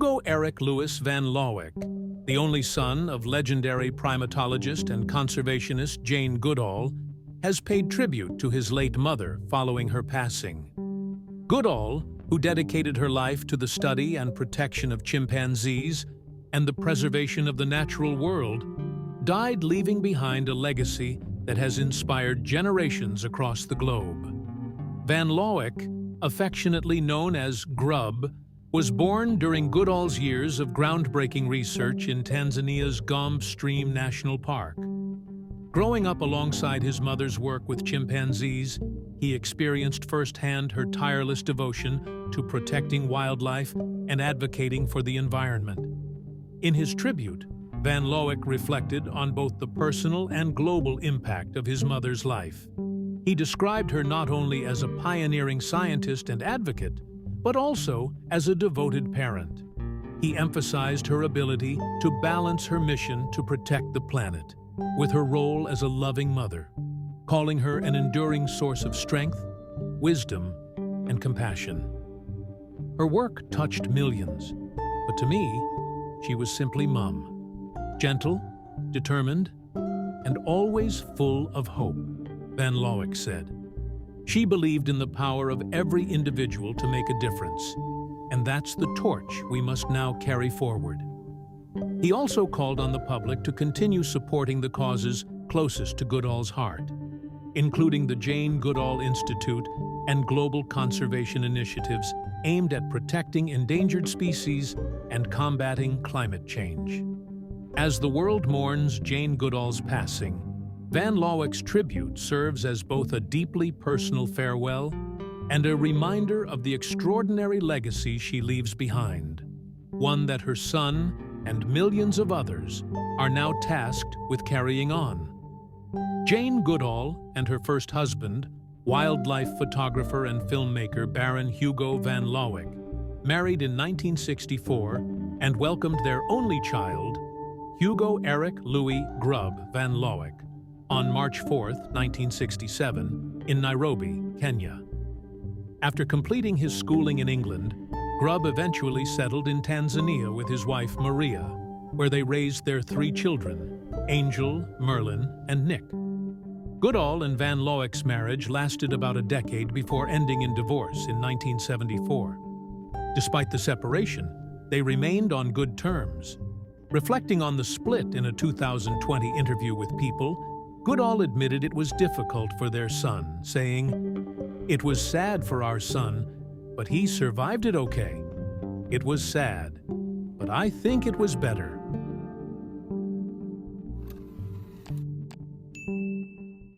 Hugo Eric Louis van Lawick, the only son of legendary primatologist and conservationist Jane Goodall, has paid tribute to his late mother following her passing. Goodall, who dedicated her life to the study and protection of chimpanzees and the preservation of the natural world, died leaving behind a legacy that has inspired generations across the globe. Van Lawick, affectionately known as Grub, was born during Goodall's years of groundbreaking research in Tanzania's Gombe Stream National Park. Growing up alongside his mother's work with chimpanzees, he experienced firsthand her tireless devotion to protecting wildlife and advocating for the environment. In his tribute, Van Lawick reflected on both the personal and global impact of his mother's life. He described her not only as a pioneering scientist and advocate, but also as a devoted parent. He emphasized her ability to balance her mission to protect the planet with her role as a loving mother, calling her an enduring source of strength, wisdom, and compassion. Her work touched millions, but to me, she was simply Mom. Gentle, determined, and always full of hope, Van Lawick said. She believed in the power of every individual to make a difference, and that's the torch we must now carry forward. He also called on the public to continue supporting the causes closest to Goodall's heart, including the Jane Goodall Institute and global conservation initiatives aimed at protecting endangered species and combating climate change. As the world mourns Jane Goodall's passing, Van Lawick's tribute serves as both a deeply personal farewell and a reminder of the extraordinary legacy she leaves behind, one that her son and millions of others are now tasked with carrying on. Jane Goodall and her first husband, wildlife photographer and filmmaker Baron Hugo van Lawick, married in 1964 and welcomed their only child, Hugo Eric Louis Grub van Lawick, on March 4, 1967, in Nairobi, Kenya. After completing his schooling in England, Grub eventually settled in Tanzania with his wife Maria, where they raised their 3 children, Angel, Merlin, and Nick. Goodall and Van Lawick's marriage lasted about a decade before ending in divorce in 1974. Despite the separation, they remained on good terms. Reflecting on the split in a 2020 interview with People, Goodall admitted it was difficult for their son, saying, "It was sad for our son, but he survived it okay. It was sad, but I think it was better."